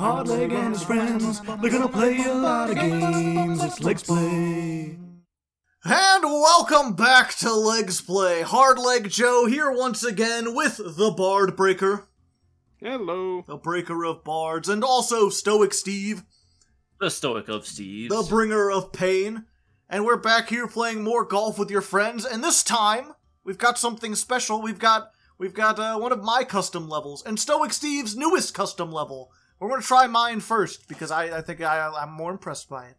Hardleg and his friends, they're gonna play a lot of games. It's Legsplay. And welcome back to Legsplay. Hardleg Joe here once again with the Bard Breaker. Hello. The Breaker of Bards, and also Stoic Steve. The Stoic of Steves. The Bringer of Pain. And we're back here playing more golf with your friends, and this time, we've got something special. We've got one of my custom levels, and Stoic Steve's newest custom level. We're going to try mine first, because I think I'm more impressed by it.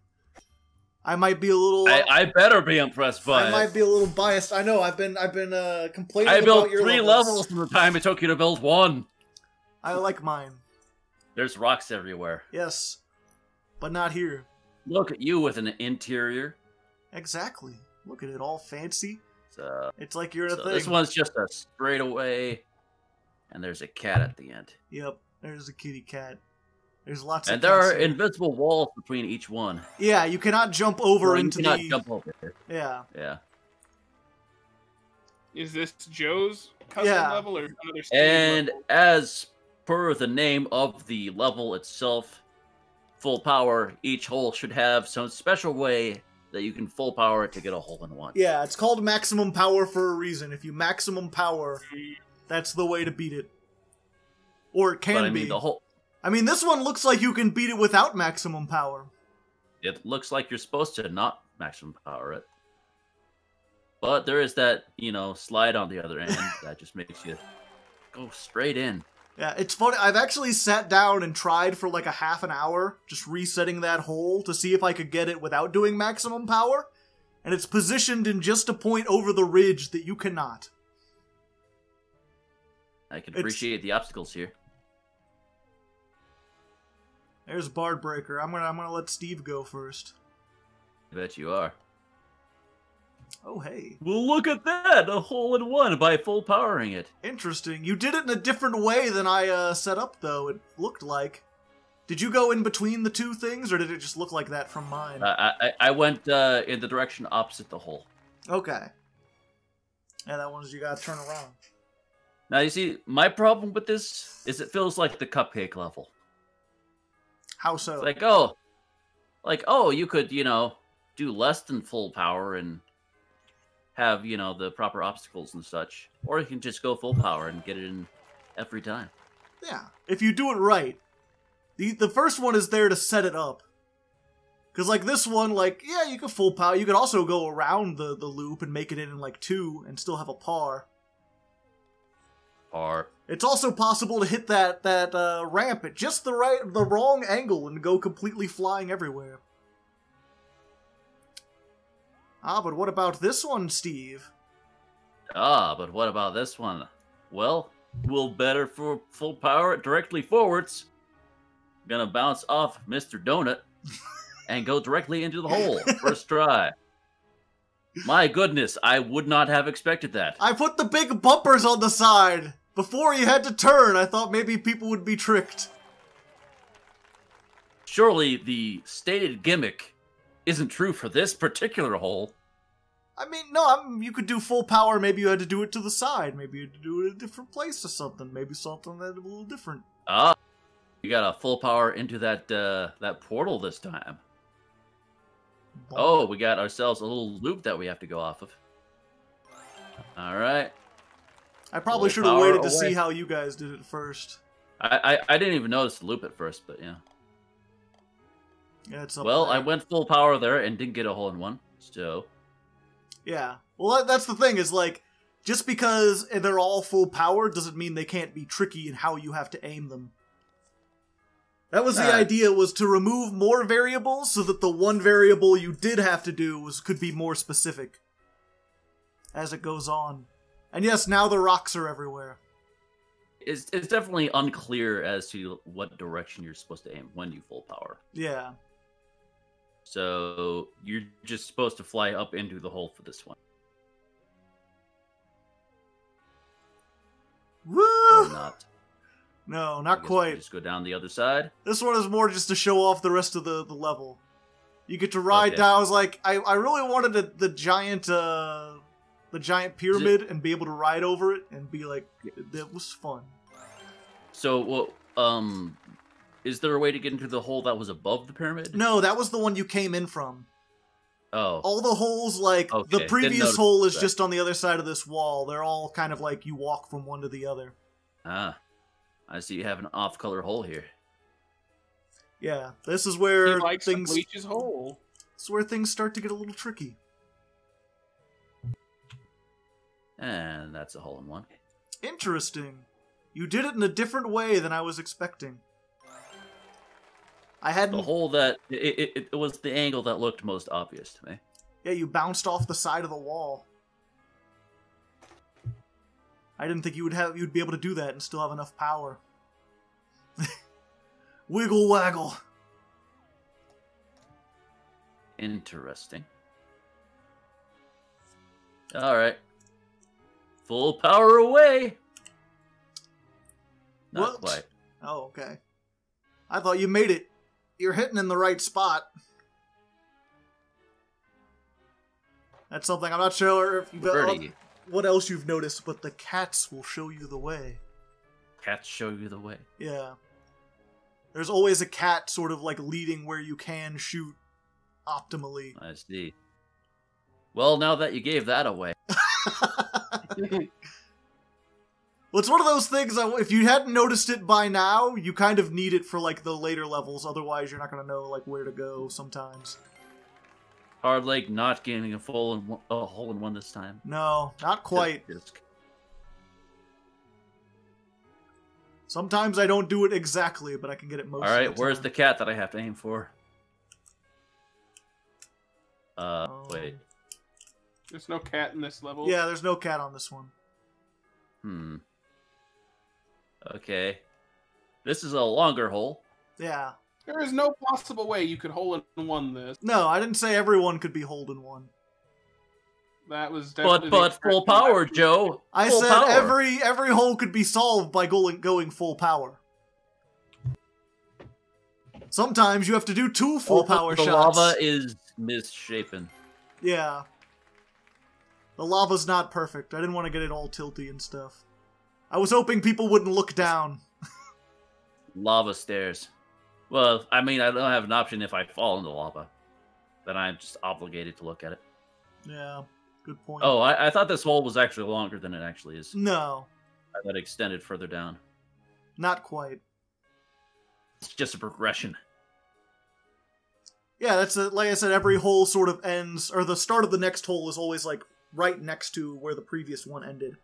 I might be a little... I better be impressed by it. I might be a little biased. I know, I've been complaining I about your built 3 levels from the time it took you to build 1. I like mine. There's rocks everywhere. Yes. But not here. Look at you with an interior. Exactly. Look at it, all fancy. So, it's like you're in a thing. This one's just a straightaway, and there's a cat at the end. Yep, there's a kitty cat. There's lots and of there are here. invisible walls between each one. Yeah, you cannot jump over into you cannot jump over. Yeah. Yeah. Is this Joe's custom level or another Steve And level? as per the name of the level itself, full power, each hole should have some special way that you can full power it to get a hole in one. Yeah, it's called maximum power for a reason. If you maximum power, that's the way to beat it. Or it can be. I mean, this one looks like you can beat it without maximum power. It looks like you're supposed to not maximum power it. But there is that, slide on the other end that just makes you go straight in. Yeah, it's funny. I've actually sat down and tried for like a half an hour, just resetting that hole to see if I could get it without doing maximum power. And it's positioned in just a point over the ridge that you cannot. I can appreciate the obstacles here. There's Bard Breaker. I'm gonna let Steve go first. I bet you are. Oh, hey. Well, look at that! A hole in one by full powering it. Interesting. You did it in a different way than I set up, though, it looked like. Did you go in between the two things, or did it just look like that from mine? I went in the direction opposite the hole. Okay. Yeah, that one's you gotta turn around. Now, you see, my problem with this is it feels like the cupcake level. How so? It's you could, do less than full power and have, the proper obstacles and such. Or you can just go full power and get it in every time. Yeah, if you do it right. The first one is there to set it up. Because, like, this one, yeah, you can full power. You could also go around the loop and make it in, 2 and still have a par. Par. It's also possible to hit that ramp at just the wrong angle and go completely flying everywhere. Ah, but what about this one, Steve? Ah, but what about this one? Well, we'll better for full power it directly forwards. Gonna bounce off Mr. Donut and go directly into the hole. First try. My goodness, I would not have expected that. I put the big bumpers on the side. Before you had to turn, I thought maybe people would be tricked. Surely the stated gimmick isn't true for this particular hole. I mean, no, you could do full power. Maybe you had to do it to the side. Maybe you had to do it in a different place or something. Maybe something that's a little different. Ah, you got a full power into that portal this time. Bump. Oh, we got ourselves a little loop that we have to go off of. All right. I probably should have waited to see how you guys did it first. I didn't even notice the loop at first, but yeah. Yeah, it's up well, there. I went full power there and didn't get a hole in one, so... Yeah. Well, that's the thing, is just because they're all full power doesn't mean they can't be tricky in how you have to aim them. That was the idea, was to remove more variables so that the one variable you did have to do could be more specific as it goes on. And yes, now the rocks are everywhere. It's definitely unclear as to what direction you're supposed to aim when you full power. Yeah. So you're just supposed to fly up into the hole for this one. Woo! Or not. No, not quite. Just go down the other side. This one is more just to show off the rest of the level. You get to ride down. I was like, I really wanted the giant pyramid and be able to ride over it and be like, that was fun. So, is there a way to get into the hole that was above the pyramid? No, that was the one you came in from. Oh. All the holes, like, Okay, the previous didn't hole is notice that. just on the other side of this wall. They're all kind of like you walk from one to the other. Ah. I see you have an off-color hole here. Yeah, this is He where likes to things... bleach his hole. This is where things start to get a little tricky. And that's a hole in one. Interesting. You did it in a different way than I was expecting. I hadn't... The hole that... It was the angle that looked most obvious to me. Yeah, you bounced off the side of the wall. I didn't think you'd be able to do that and still have enough power. Wiggle waggle. Interesting. Alright. Full power away! Not What? quite. Oh, okay. I thought you made it. You're hitting in the right spot. That's something I'm not sure if you've Birdie. what else you've noticed, but the cats will show you the way. Cats show you the way. Yeah. There's always a cat sort of like leading where you can shoot optimally. I see. Well, now that you gave that away. Well, it's one of those things, if you hadn't noticed it by now, you kind of need it for, like, the later levels, otherwise you're not going to know, like, where to go sometimes. Hardleg not gaining a hole in one this time. No, not quite. Just- Sometimes I don't do it exactly, but I can get it most of the Alright, where's time. the cat that I have to aim for? Wait. There's no cat in this level. Yeah, there's no cat on this one. Okay. This is a longer hole. Yeah. There is no possible way you could hole in one this. No, I didn't say everyone could be holding one. That was definitely But the full power, expression. Joe. I Full said power. every hole could be solved by going full power. Sometimes you have to do 2 full power the shots. lava is misshapen. Yeah. The lava's not perfect. I didn't want to get it all tilty and stuff. I was hoping people wouldn't look down. Lava stairs. Well, I mean, I don't have an option if I fall into lava. Then I'm just obligated to look at it. Yeah, good point. Oh, I thought this hole was actually longer than it actually is. No, I thought it extended further down. not quite. It's just a progression. Yeah, that's like I said, every hole sort of ends, or the start of the next hole is always like right next to where the previous one ended.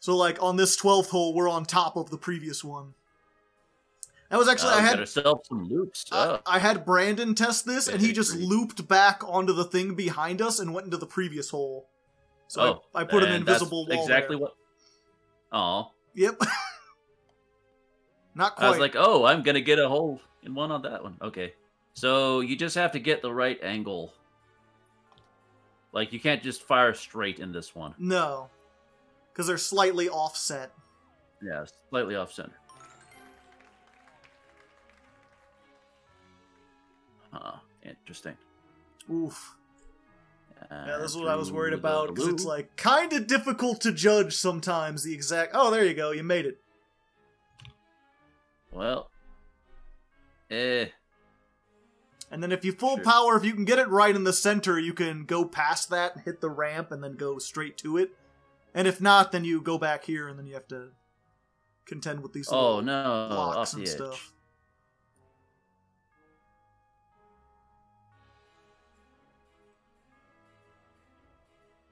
So like on this 12th hole, we're on top of the previous one. That was actually, I Got had ourselves some loops. I had Brandon test this, and he just Agree. looped back onto the thing behind us and went into the previous hole. So I put an and invisible that's wall exactly there. what. Oh, Yep. Not quite. I was like, oh, I'm gonna get a hole in one on that one. Okay, so you just have to get the right angle. Like you can't just fire straight in this one. No. Because they're slightly offset. Yeah, slightly off center. Huh, interesting. Oof. Yeah, this is what I was Through worried the about, because it's blue. like kind of difficult to judge sometimes the exact... Oh, there you go, you made it. Well, And then if you full Sure. power, if you can get it right in the center, you can go past that, hit the ramp, and then go straight to it. And if not, then you go back here, and then you have to contend with these oh little no, off blocks the and edge. stuff.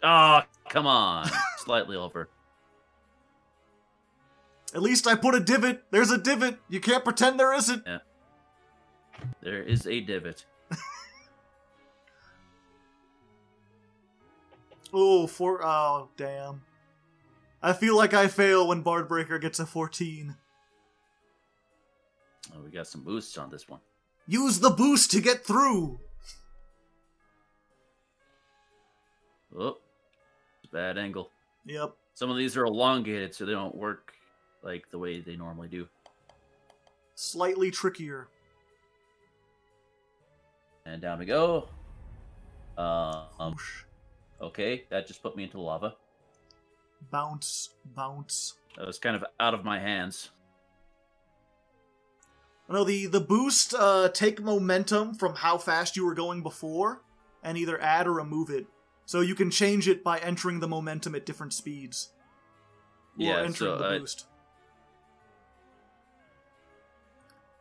Oh, come on, slightly over. At least I put a divot. There's a divot. You can't pretend there isn't. There is a divot. Oh, damn. I feel like I fail when Bardbreaker gets a 14. Oh, we got some boosts on this one. Use the boost to get through! Oh, bad angle. Yep. Some of these are elongated, so they don't work like the way they normally do. Slightly trickier. And down we go. Whoosh. Okay, that just put me into lava. Bounce, bounce. That was kind of out of my hands. No, the boost take momentum from how fast you were going before, and either add or remove it. So you can change it by entering the momentum at different speeds. Or entering the boost.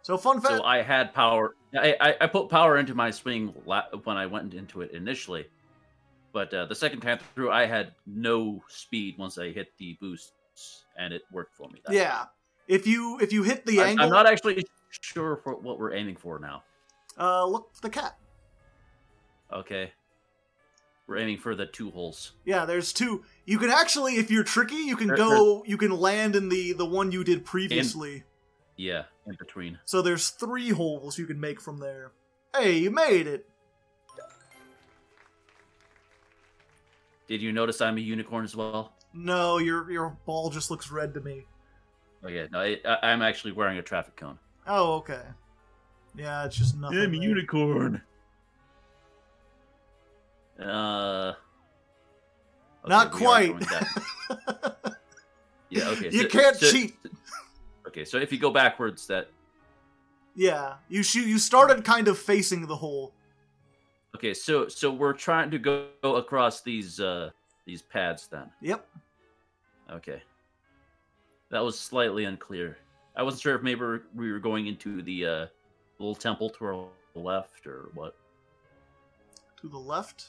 So fun fact. So I had power. I put power into my swing when I went into it initially, but the second time through, I had no speed once I hit the boosts, and it worked for me. Yeah, if you hit the angle, I'm not actually sure for what we're aiming for now. Look for the cat. Okay, we're aiming for the 2 holes. Yeah, there's 2. You can actually, if you're tricky, you can you can land in the one you did previously. Yeah, in between. So there's 3 holes you can make from there. Hey, you made it! Did you notice I'm a unicorn as well? No, your ball just looks red to me. Oh yeah, no, I'm actually wearing a traffic cone. Oh, okay. Yeah, it's just nothing. I'm a there. unicorn. Okay, Not quite. Yeah, okay. You can't cheat. Okay, so if you go backwards, that... Yeah, you started kind of facing the hole. Okay, so we're trying to go across these pads then. Yep. Okay. That was slightly unclear. I wasn't sure if maybe we were going into the little temple to our left or what. To the left?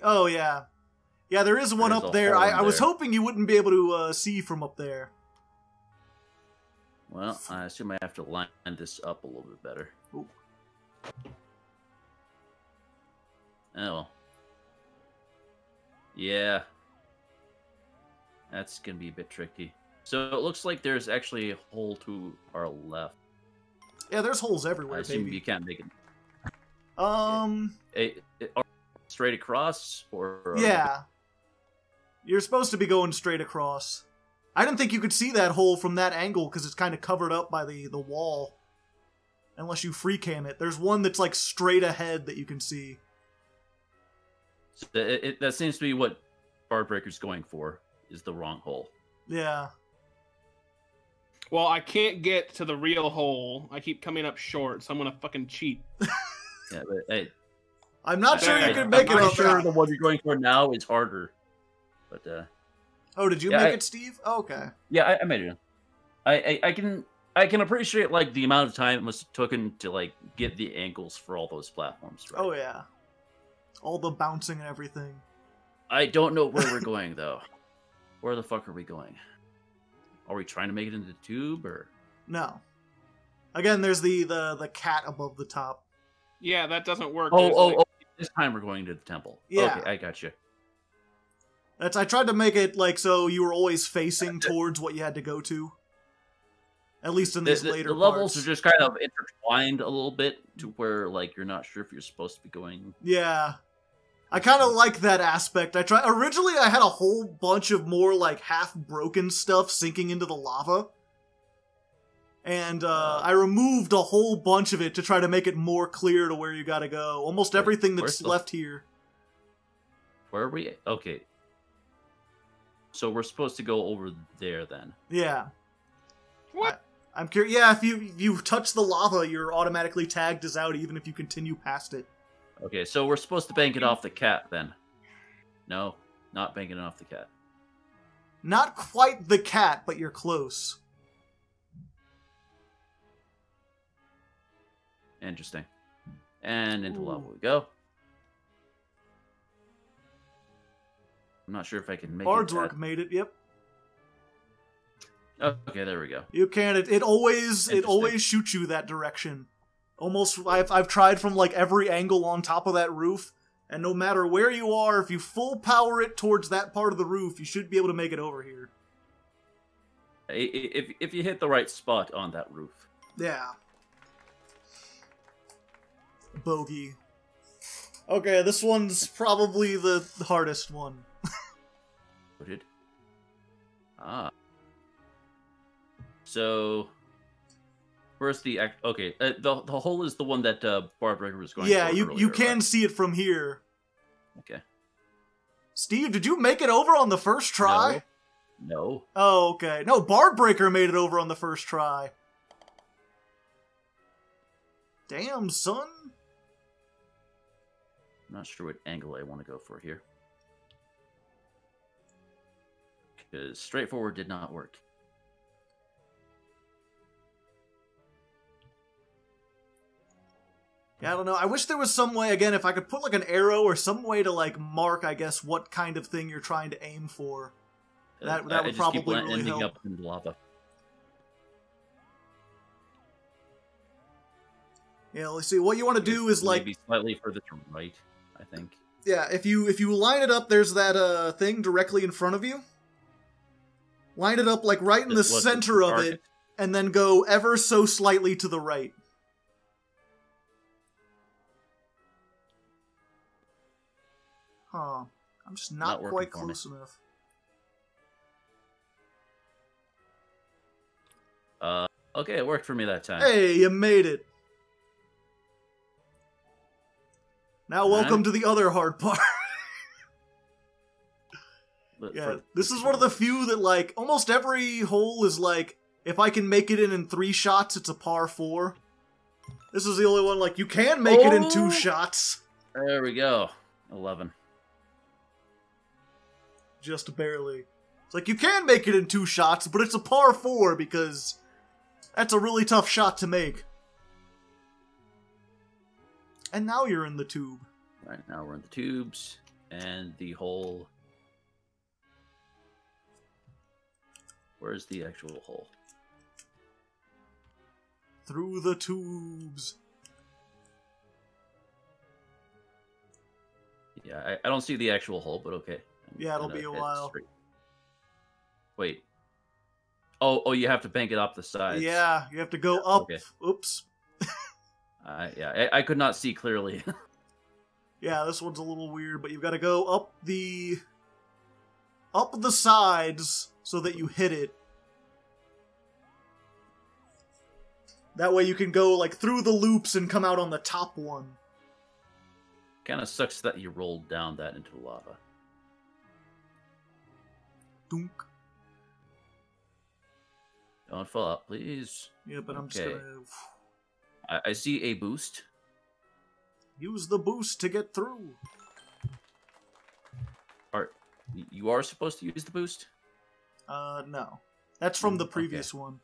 Oh, yeah. Yeah, there is one up there. I was hoping you wouldn't be able to see from up there. Well, I assume I have to line this up a little bit better. Ooh. Oh, well. Yeah. That's going to be a bit tricky. So it looks like there's actually a hole to our left. Yeah, there's holes everywhere, I assume baby. you can't make it. Straight across? Or yeah. You're supposed to be going straight across. I didn't think you could see that hole from that angle because it's kind of covered up by the wall. Unless you free cam it. There's one that's like straight ahead that you can see. So that seems to be what Barbreaker's going for, is the wrong hole. Yeah. Well, I can't get to the real hole. I keep coming up short, so I'm gonna fucking cheat. Yeah, but hey, I'm not sure you can make it. I'm sure the one you're going for now is harder. But oh, did you make it, Steve? Oh, okay. Yeah, I made it. I can appreciate like the amount of time it must have taken to like get the angles for all those platforms. Right? Oh yeah, all the bouncing and everything. I don't know where we're going though. Where the fuck are we going? Are we trying to make it into the tube or no? Again, there's the cat above the top. Yeah, that doesn't work. Oh! This time we're going to the temple. Yeah. Okay, I got you. I tried to make it like so you were always facing towards what you had to go to. At least in these later the levels parts. are just kind of intertwined a little bit to where like you're not sure if you're supposed to be going. Yeah. I kind of like that aspect. Originally I had a whole bunch of more like half broken stuff sinking into the lava. And I removed a whole bunch of it to try to make it more clear to where you gotta go. Almost everything that's left here. Where are we? Okay. So we're supposed to go over there then. Yeah. What? I'm curious. Yeah, if you touch the lava, you're automatically tagged as out even if you continue past it. Okay, so we're supposed to bank it off the cat then. No, not banking it off the cat. Not quite the cat, but you're close. Interesting. And into lava we go. I'm not sure if I can make Hardleg made it, yep. Okay, there we go. You can. It always shoots you that direction. Almost, I've tried from like every angle on top of that roof, and no matter where you are, if you full power it towards that part of the roof, you should be able to make it over here. If you hit the right spot on that roof. Yeah. Bogey. Okay, this one's probably the hardest one. So, where's the okay? The hole is the one that Barbreaker was going. Yeah, for you earlier, can right? see it from here. Okay. Steve, did you make it over on the first try? No. Oh, okay. No, Barbreaker made it over on the first try. Damn, son. I'm not sure what angle I want to go for here. Because straightforward did not work. Yeah, I don't know. I wish there was some way, again, if I could put like an arrow or some way to like mark, I guess, what kind of thing you're trying to aim for. That would probably really ending help. up in lava. Yeah, let's see. What you want to do is like maybe slightly further to right, I think. Yeah, if you line it up, there's that thing directly in front of you. Line it up like right in the center of it, and then go ever so slightly to the right. Huh. I'm just not quite close enough. Okay, it worked for me that time. Hey, you made it. Now welcome to the other hard part. Yeah, this is one of the few that, like, almost every hole is like, if I can make it in 3 shots, it's a par 4. This is the only one, like, you can make it in 2 shots. There we go. 11. Just barely. It's like, you can make it in 2 shots, but it's a par 4 because that's a really tough shot to make. And now you're in the tube. Alright, now we're in the tubes. And the hole... Where's the actual hole? Through the tubes. Yeah, I don't see the actual hole, but okay. Yeah, it'll be a while. Straight. Wait. Oh, you have to bank it up the sides. Yeah, you have to go up. Okay. Oops. Yeah, I could not see clearly. Yeah, this one's a little weird, but you've got to go up the sides so that you hit it. That way you can go like through the loops and come out on the top one. Kind of sucks that you rolled down that into the lava. Dunk. Don't fall out, please. Yeah, but I'm just gonna... I see a boost. Use the boost to get through. You are supposed to use the boost? No. That's from the previous one.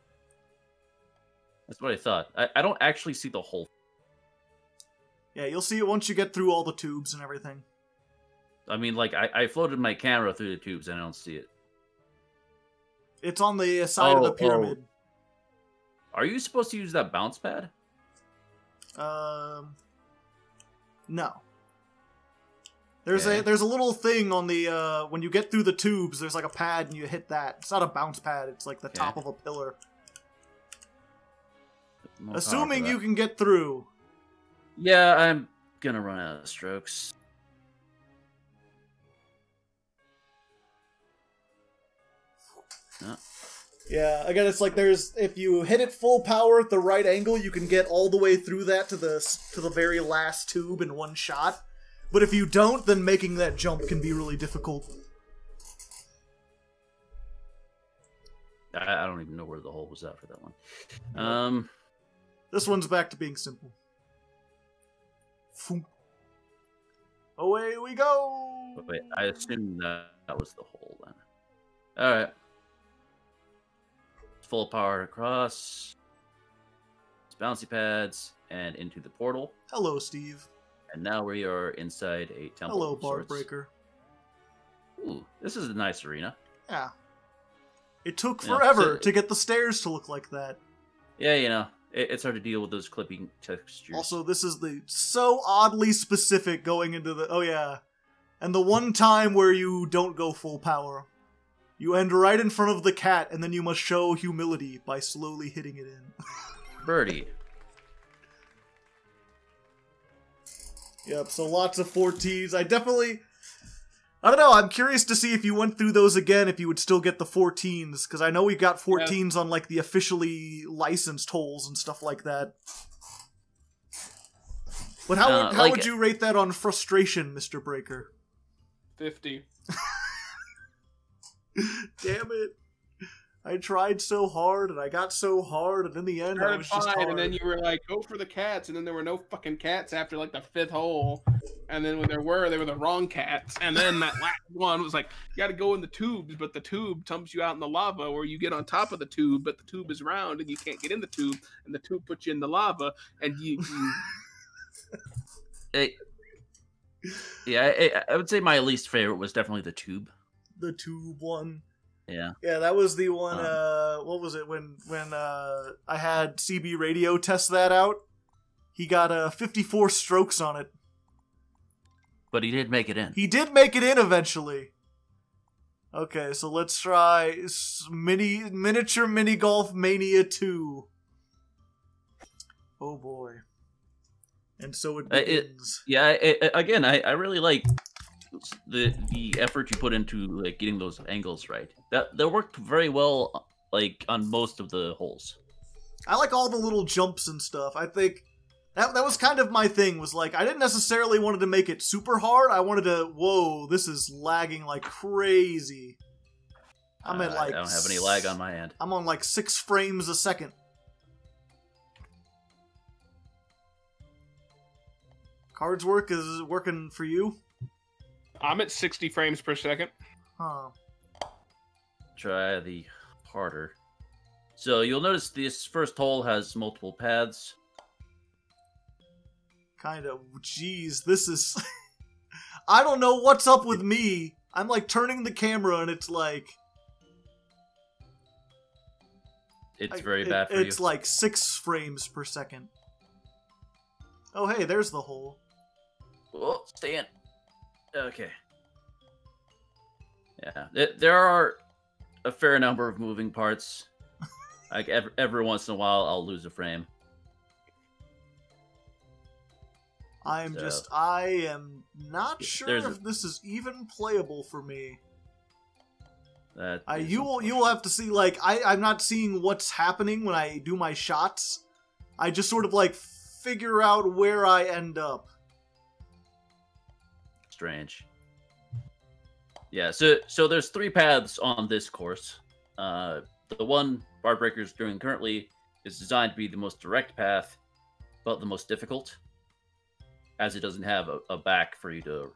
That's what I thought. I don't actually see the hole. Yeah, you'll see it once you get through all the tubes and everything. I mean, like, I floated my camera through the tubes and I don't see it. It's on the side of the pyramid. Are you supposed to use that bounce pad? No. There's a little thing on the when you get through the tubes, there's like a pad and you hit that. It's not a bounce pad, it's like the top of a pillar. Assuming you can get through. Yeah, I'm gonna run out of strokes. No. Yeah, again, it's like if you hit it full power at the right angle, you can get all the way through that to the very last tube in one shot. But if you don't, then making that jump can be really difficult. I don't even know where the hole was at for that one. This one's back to being simple. Foom. Away we go! Wait, I assume that was the hole then. Alright. Full power across. It's bouncy pads and into the portal. Hello, Steve. And now we are inside a temple. Hello, Bard Breaker. Ooh, this is a nice arena. Yeah. It took forever to get the stairs to look like that. Yeah, you know, it's hard to deal with those clipping textures. Also, this is so oddly specific going into the... Oh, yeah. And the one time where you don't go full power. You end right in front of the cat, and then you must show humility by slowly hitting it in. Birdie. Yep, so lots of 14s. I don't know, I'm curious to see if you went through those again, if you would still get the 14s, because I know we got 14s on, like, the officially licensed holes and stuff like that. But how would you rate that on frustration, Mr. Breaker? 50. Damn it. I tried so hard, and I got so hard, and in the end, I was just hard. And then you were like, go for the cats, and then there were no fucking cats after like the 5th hole, and then when there were, they were the wrong cats, and then that last one was like, you got to go in the tubes, but the tube dumps you out in the lava, or you get on top of the tube, but the tube is round, and you can't get in the tube, and the tube puts you in the lava, and you... Yeah, I would say my least favorite was definitely the tube. The tube one. Yeah. Yeah, that was the one, what was it, when I had CB Radio test that out? He got 54 strokes on it. But he did make it in. He did make it in eventually. Okay, so let's try Miniature Mini Golf Mania 2. Oh boy. And so it begins. Again, I really like the effort you put into like getting those angles right. That worked very well, like on most of the holes. I like all the little jumps and stuff. I think that was kind of my thing. Was like I didn't necessarily wanted to make it super hard. I wanted to. Whoa, this is lagging like crazy. I'm at like. I don't have any lag on my end. I'm on like 6 frames a second. Cards work is it working for you? I'm at 60 frames per second. Huh. Try the harder. So you'll notice this first hole has multiple paths. Kind of. Jeez, this is... I don't know what's up with me. I'm like turning the camera and it's like... It's very bad for you. It's like 6 frames per second. Oh, hey, there's the hole. Oh, stay in. Okay. Yeah, there are a fair number of moving parts. Like every once in a while, I'll lose a frame. I am not sure if this is even playable for me. You will have to see. Like I'm not seeing what's happening when I do my shots. I just sort of like figure out where I end up. Strange. Yeah, so there's 3 paths on this course. The one Bar Breaker's doing currently is designed to be the most direct path, but the most difficult, as it doesn't have a back for you to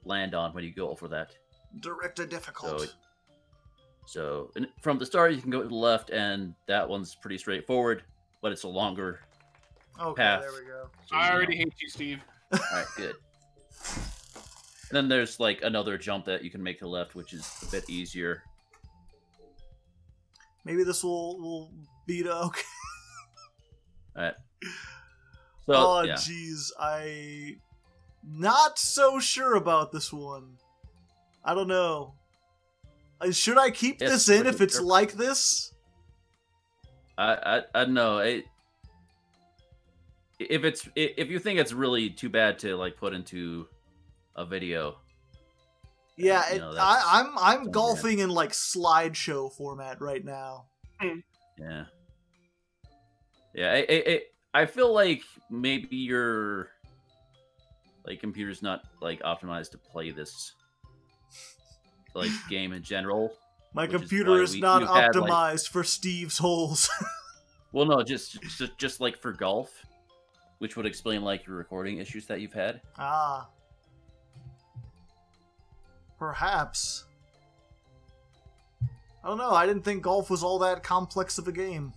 land on when you go for that. Direct and difficult. So from the start, you can go to the left, and that one's pretty straightforward, but it's a longer path. There we go. So I already hate you, Steve. All right, good. And then there's like another jump that you can make to the left, which is a bit easier. Maybe this will beat okay. Alright. So, oh, jeez. I not so sure about this one. I don't know. Should I keep this in if it's like this? I don't know. If you think it's really too bad to like put into a video. Yeah, I'm golfing in like slideshow format right now. Yeah. Yeah, I feel like maybe your like computer's not like optimized to play this like game in general. My computer is not optimized for Steve's holes. Well, no, just like for golf, which would explain like your recording issues that you've had. Ah. Perhaps. I don't know, I didn't think golf was all that complex of a game.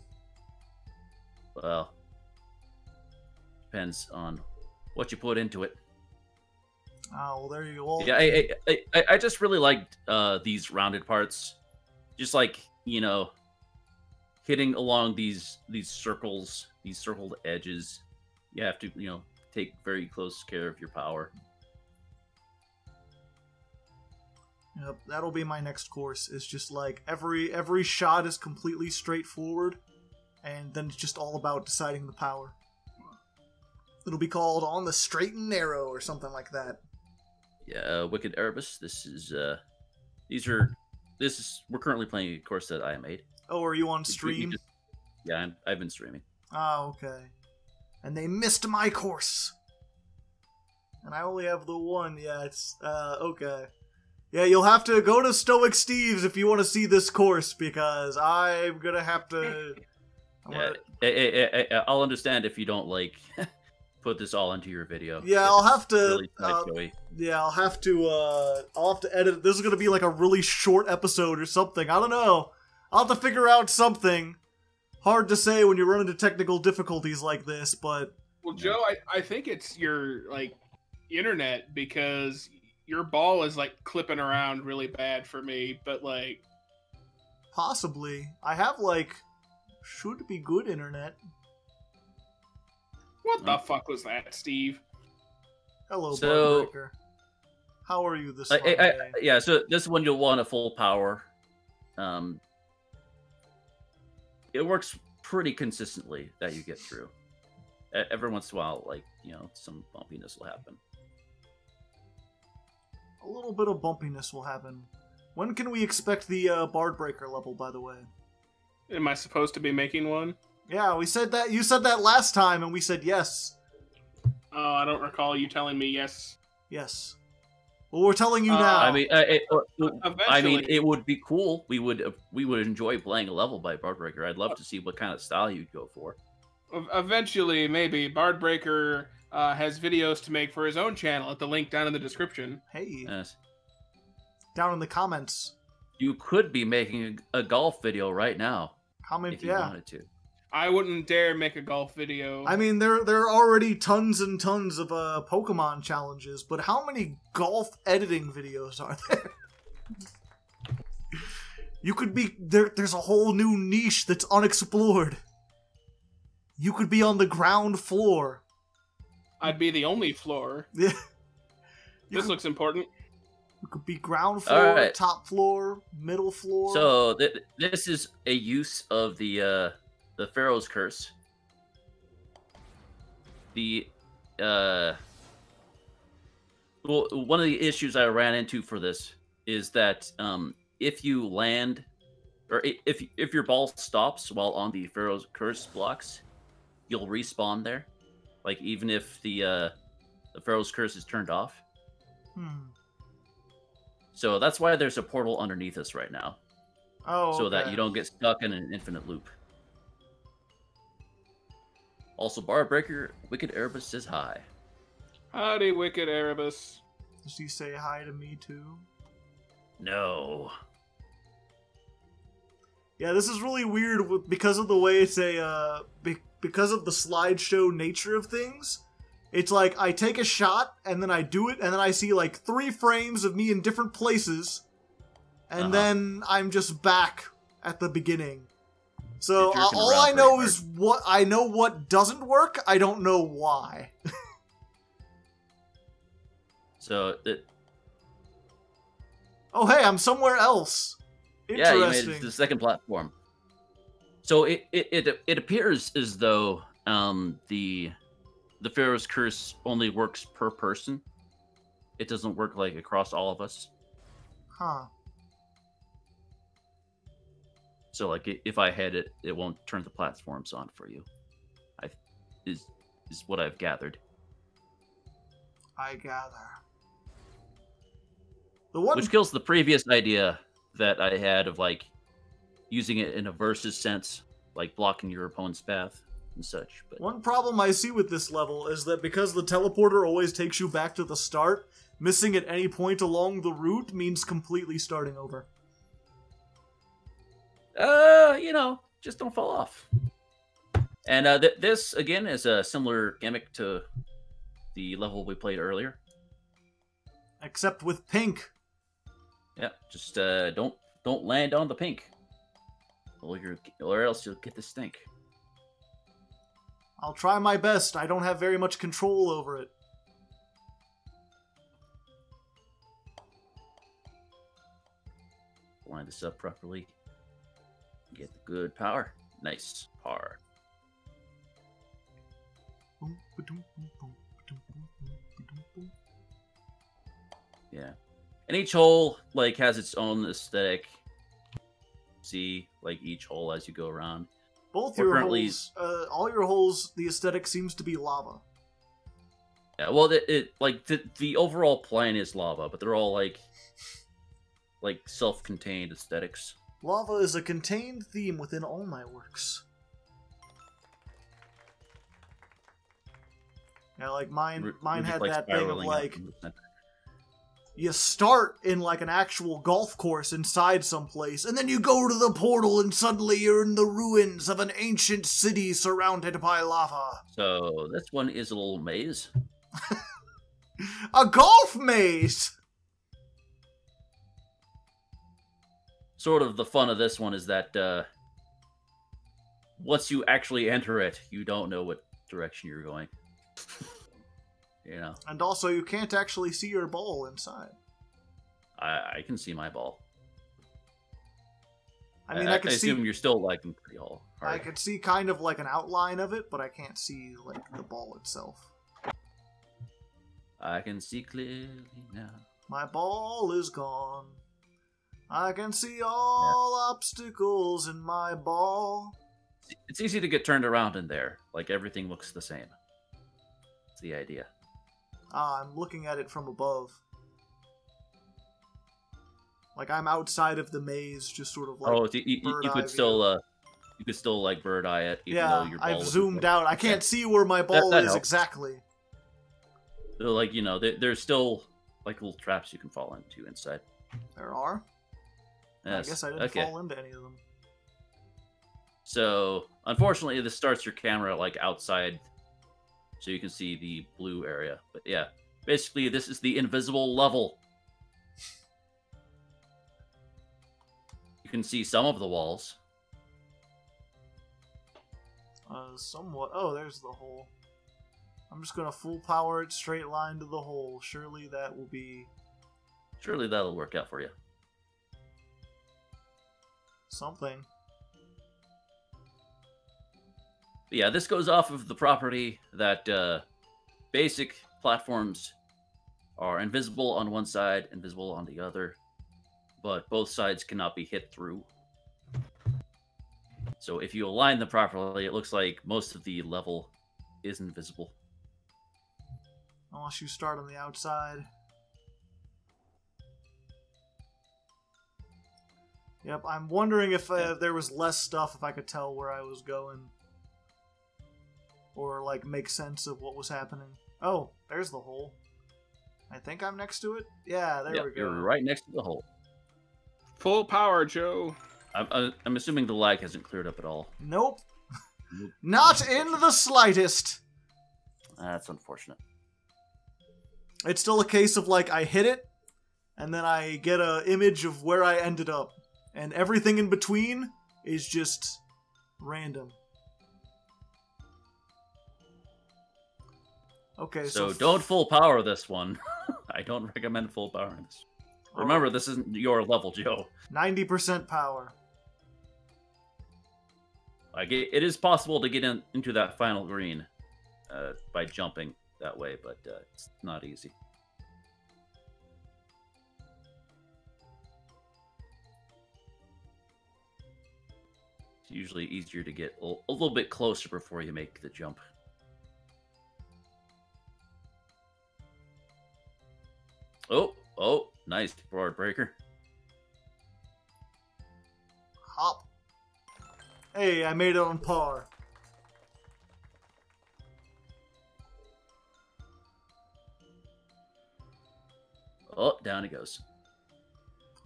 Well, depends on what you put into it. Oh, well, there you go. Yeah, I just really liked these rounded parts. Just like, you know, hitting along these circles, these circled edges. You have to, you know, take very close care of your power. Yep, that'll be my next course. It's just like every shot is completely straightforward, and then it's just all about deciding the power. It'll be called On the Straight and Narrow or something like that. Yeah, Wicked Erebus. We're currently playing a course that I made. Oh, are you on stream? Yeah, I've been streaming. Oh, okay. And they missed my course. And I only have the one. Yeah, it's okay. Yeah, you'll have to go to Stoic Steves if you want to see this course, because I'm gonna have to... I'll understand if you don't, like, put this all into your video. Yeah, I'll have to... Really Joey. Yeah, I'll have to edit. This is gonna be like a really short episode or something. I don't know. I'll have to figure out something. Hard to say when you run into technical difficulties like this, but... Well, Joe, I think it's your, like, internet, because your ball is, like, clipping around really bad for me, but, like... Possibly. I have, like, should be good internet. What the fuck was that, Steve? Hello, Barbreaker. How are you this day? Yeah, so this one you'll want a full power. It works pretty consistently that you get through. Every once in a while, like, you know, some bumpiness will happen. A little bit of bumpiness will happen. When can we expect the Bardbreaker level, by the way? Am I supposed to be making one? Yeah, we said that. You said that last time, and we said yes. Oh, I don't recall you telling me yes. Yes. Well, we're telling you now. I mean, Eventually. it would be cool. We would enjoy playing a level by Bardbreaker. I'd love to see what kind of style you'd go for. Eventually, maybe. Bardbreaker has videos to make for his own channel at the link down in the description. Hey. Yes. Down in the comments. You could be making a golf video right now. Comment, if you yeah. wanted to. I wouldn't dare make a golf video. I mean, there are already tons and tons of Pokemon challenges, but how many golf editing videos are there? You could be... There's a whole new niche that's unexplored. You could be on the ground floor. I'd be the only floor. Yeah. This looks important. You could be ground floor, right. top floor, middle floor. So this is a use of the Pharaoh's Curse. Well, one of the issues I ran into for this is that if you land, or if your ball stops while on the Pharaoh's Curse blocks, you'll respawn there. Like, even if the Pharaoh's Curse is turned off. So that's why there's a portal underneath us right now. Oh, so that okay. you don't get stuck in an infinite loop. Also, Barbreaker, Wicked Erebus says hi. Howdy, Wicked Erebus. Does he say hi to me too? No. Yeah, this is really weird because of the way it's because of the slideshow nature of things. It's like, I take a shot, and then I do it, and then I see like 3 frames of me in different places, and then I'm just back at the beginning. So all I know is what doesn't work. I don't know why. So Oh, hey, I'm somewhere else. yeah, Interesting. you made it to the second platform. So it appears as though the Pharaoh's Curse only works per person. It doesn't work like across all of us. Huh. So like if I had it, it won't turn the platforms on for you. Is what I've gathered. I gather. The one Which kills the previous idea that I had of like using it in a versus sense, like blocking your opponent's path and such. But one problem I see with this level is that because the teleporter always takes you back to the start, missing at any point along the route means completely starting over. you know, just don't fall off. And this again is a similar gimmick to the level we played earlier. Except with pink. Yeah, just don't land on the pink, or else you'll get the stink. I'll try my best. I don't have very much control over it. Line this up properly. Get the good power. Nice power. Yeah. And each hole like has its own aesthetic. See, like each hole as you go around. Both We're your currently- holes, all your holes, the aesthetic seems to be lava. Yeah, well, the overall plan is lava, but they're all like like self-contained aesthetics. Lava is a contained theme within all my works. Yeah, like mine had Like that thing of spiraling like, up from the center. you start in like an actual golf course inside someplace, and then you go to the portal and suddenly you're in the ruins of an ancient city surrounded by lava. So this one is a little maze. A golf maze! Sort of the fun of this one is that once you actually enter it, you don't know what direction you're going. You know. And also, you can't actually see your ball inside. I can see my ball. I mean, I can see. assume you're still liking pretty hard. I could see kind of like an outline of it, but I can't see like the ball itself. I can see clearly now. My ball is gone. I can see all obstacles in my ball. It's easy to get turned around in there. Like everything looks the same. That's the idea. Ah, I'm looking at it from above. Like I'm outside of the maze, just sort of like. Oh, you could still like bird eye it. Even though Yeah, your ball I've isn't zoomed there. out. I can't see where my ball that is helps. exactly. So, like, you know, there's still like little traps you can fall into inside. There are. Yes. I guess I didn't fall into any of them. So, unfortunately, this starts your camera like outside, so you can see the blue area. But yeah, basically, this is the invisible level. You can see some of the walls. Somewhat. Oh, there's the hole. I'm just gonna full power it straight line to the hole. Surely that will be Surely that'll work out for you. something. But yeah, this goes off of the property that basic platforms are invisible on one side, invisible on the other, but both sides cannot be hit through. So if you align them properly, it looks like most of the level is invisible. Unless you start on the outside. Yep, I'm wondering if there was less stuff, if I could tell where I was going. Or, like, make sense of what was happening. Oh, there's the hole. I think I'm next to it? Yeah, there we go. You're right next to the hole. Full power, Joe. I'm assuming the lag hasn't cleared up at all. Nope. Not in the slightest. That's unfortunate. It's still a case of, like, I hit it, and then I get a image of where I ended up. And everything in between is just random. Okay, so don't full power this one. I don't recommend full powering this. Remember, this isn't your level, Joe. 90% power. Like it is possible to get into that final green by jumping that way, but it's not easy. It's usually easier to get a little bit closer before you make the jump. Oh, nice board breaker. Hop. Hey, I made it on par. Oh, down it goes.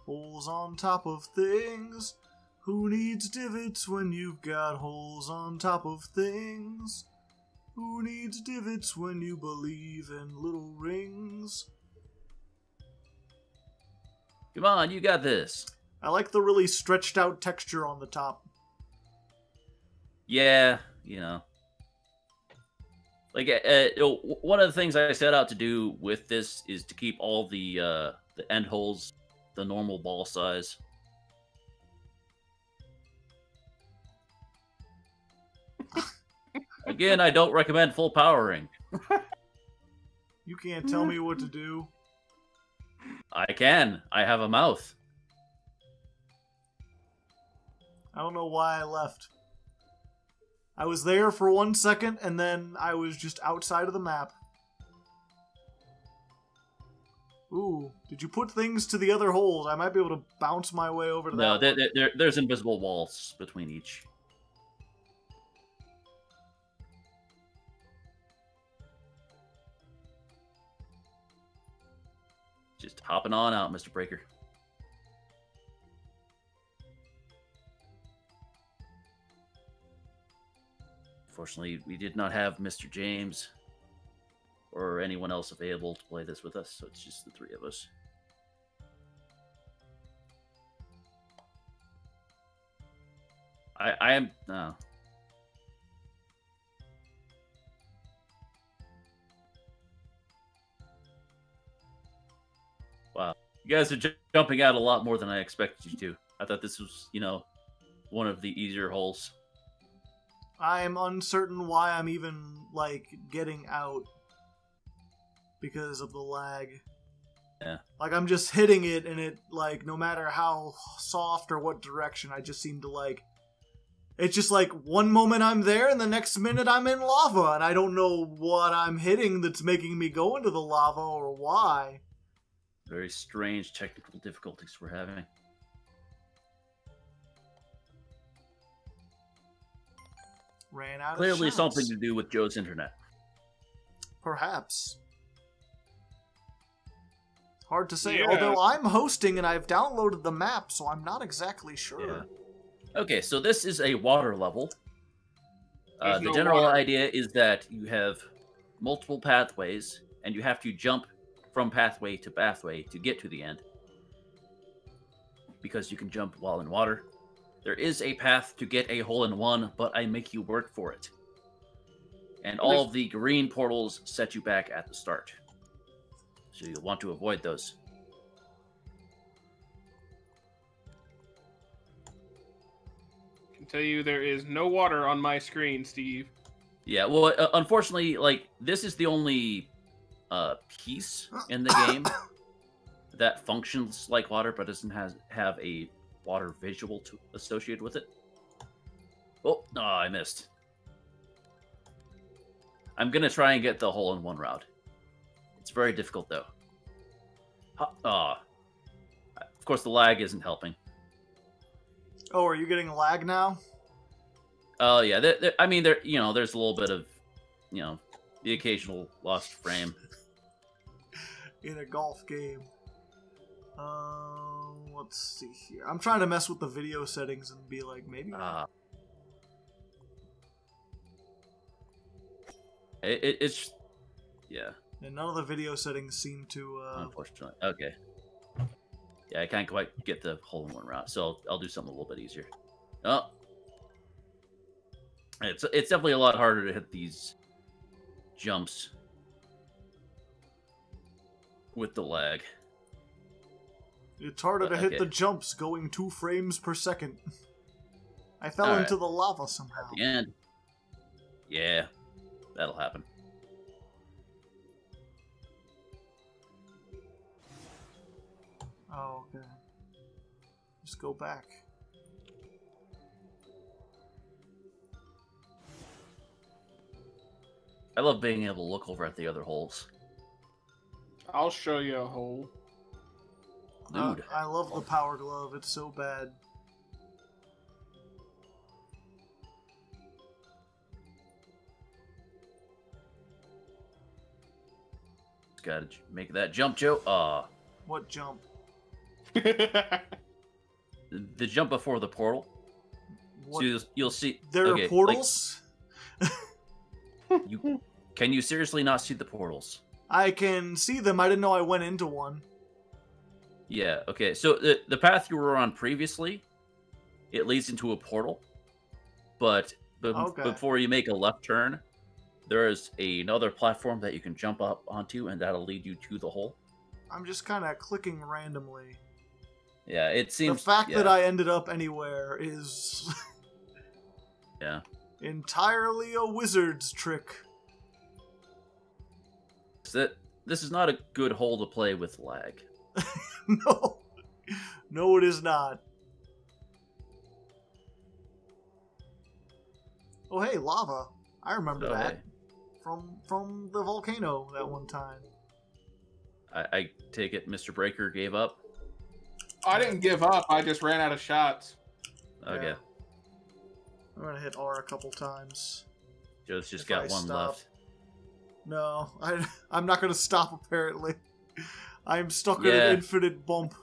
Holes on top of things. Who needs divots when you've got holes on top of things? Who needs divots when you believe in little rings? Come on, you got this. I like the really stretched out texture on the top. Yeah, you know. Like, one of the things I set out to do with this is to keep all the end holes the normal ball size. Again, I don't recommend full powering. You can't tell me what to do. I can. I have a mouth. I don't know why I left. I was there for 1 second, and then I was just outside of the map. Ooh, did you put things to the other holes? I might be able to bounce my way over to No, that one. there's invisible walls between each. Just hopping on out, Mr. Breaker. Fortunately, we did not have Mr. James or anyone else available to play this with us, so it's just the three of us. I am... No. Wow. You guys are jumping out a lot more than I expected you to. I thought this was, you know, one of the easier holes. I'm uncertain why I'm even, like, getting out. Because of the lag. Yeah. Like, I'm just hitting it, and it, like, no matter how soft or what direction, I just seem to, like... It's just like, one moment I'm there, and the next minute I'm in lava, and I don't know what I'm hitting that's making me go into the lava, or why. Very strange technical difficulties we're having. Ran out Clearly of shots. something to do with Joe's internet. Perhaps. Hard to say, Yeah. although I'm hosting and I've downloaded the map, so I'm not exactly sure. Yeah. Okay, so this is a water level. There's The no general water. idea is that you have multiple pathways, and you have to jump from pathway to pathway to get to the end. Because you can jump while in water. There is a path to get a hole-in-one, but I make you work for it. And all of the green portals set you back at the start. So you'll want to avoid those. I can tell you there is no water on my screen, Steve. Yeah, well, unfortunately, like, this is the only piece in the game that functions like water, but doesn't have a water visual associated with it. Oh, no, I missed. I'm gonna try and get the hole-in-one route. It's very difficult, though. Of course, the lag isn't helping. Oh, are you getting lag now? Oh, yeah. I mean, there's a little bit of, the occasional lost frame. In a golf game. Let's see here. I'm trying to mess with the video settings and be like, maybe... It's... Yeah. And none of the video settings seem to... Unfortunately. Okay. Yeah, I can't quite get the hole-in-one route, so I'll do something a little bit easier. Oh. It's definitely a lot harder to hit these jumps with the lag. It's harder to hit the jumps going 2 frames per second. I fell into the lava somehow. At the end. Yeah, that'll happen. Oh, okay. Just go back. I love being able to look over at the other holes. I'll show you a hole. Dude. I love the power glove. It's so bad. Just gotta make that jump, Joe. What jump? The jump before the portal. What? So you'll see. There are portals? Can you seriously not see the portals? I can see them. I didn't know I went into one. Yeah, okay. So the path you were on previously, it leads into a portal. But before you make a left turn, there is another platform that you can jump up onto, and that'll lead you to the hole. I'm just kind of clicking randomly. Yeah, it seems... The fact that I ended up anywhere is... yeah. Entirely a wizard's trick. This is not a good hole to play with lag. No. No, it is not. Oh, hey, lava. I remember that. Hey. From the volcano that one time. I take it Mr. Breaker gave up? I didn't give up. I just ran out of shots. Okay. Yeah. I'm gonna hit R a couple times. Joe's just If got I one stop. left. No, I'm not gonna stop apparently. I'm stuck in Yeah. an infinite bump.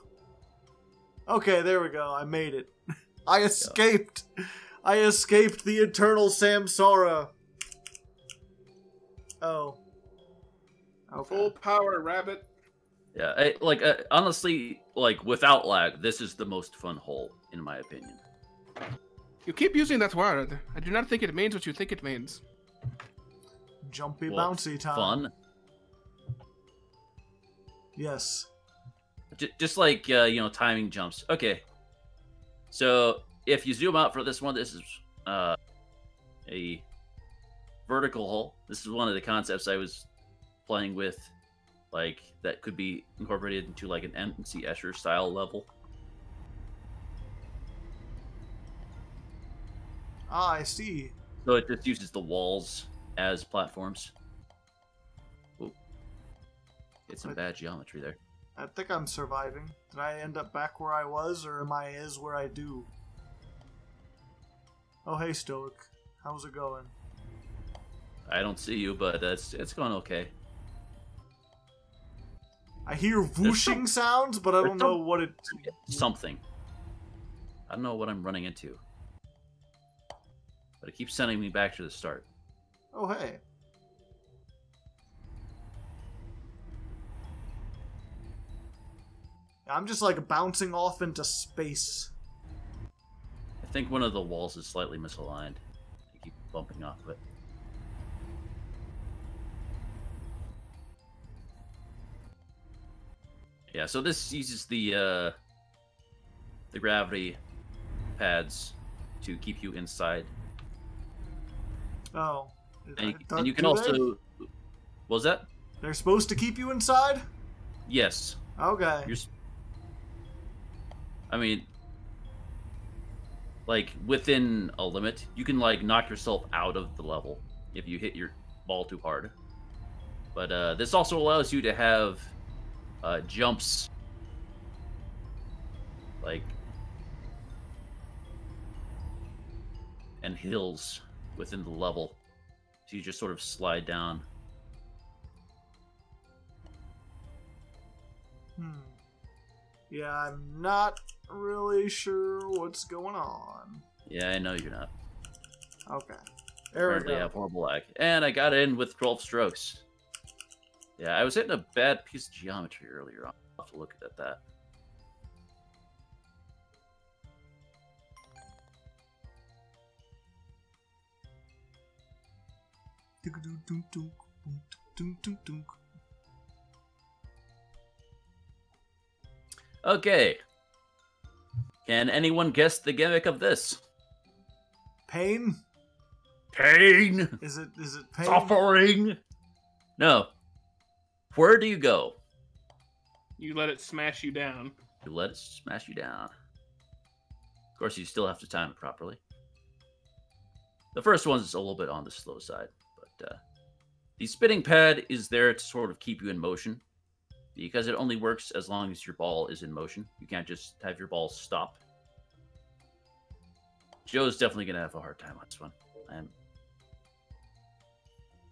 Okay, there we go. I made it. I escaped. I escaped the eternal samsara. Oh. Okay. Full power, rabbit. Yeah, honestly, like, without lag, this is the most fun hole, in my opinion. You keep using that word. I do not think it means what you think it means. Jumpy Well, bouncy time. Fun. Yes. Just like, timing jumps. Okay. So, if you zoom out for this one, this is a vertical hole. This is one of the concepts I was playing with, like, that could be incorporated into, like, an MC Escher style level. Ah, I see. So it just uses the walls as platforms. Ooh. Get some bad geometry there. I think I'm surviving. Did I end up back where I was, or am I is where I do? Oh, hey, Stoic. How's it going? I don't see you, but it's going okay. I hear whooshing sounds, but I don't know what it... Something. I don't know what I'm running into. But it keeps sending me back to the start. Oh, hey. I'm just, like, bouncing off into space. I think one of the walls is slightly misaligned. I keep bumping off of it. Yeah, so this uses the gravity pads to keep you inside. Oh. And you can also... What was that? They're supposed to keep you inside? Yes. Okay. I mean, like, within a limit, you can, like, knock yourself out of the level if you hit your ball too hard. But this also allows you to have jumps, like, and hills within the level. So you just sort of slide down. Yeah, I'm not really sure what's going on. Yeah, I know you're not. Okay. There we Apparently I go. have horrible lag. And I got in with 12 strokes. Yeah, I was hitting a bad piece of geometry earlier on. I'll have to look at that. Okay. Can anyone guess the gimmick of this? Pain? Pain! Is it pain? Suffering! No. Where do you go? You let it smash you down. You let it smash you down. Of course, you still have to time it properly. The first one's a little bit on the slow side, but the spinning pad is there to sort of keep you in motion, because it only works as long as your ball is in motion. You can't just have your ball stop. Joe's definitely going to have a hard time on this one.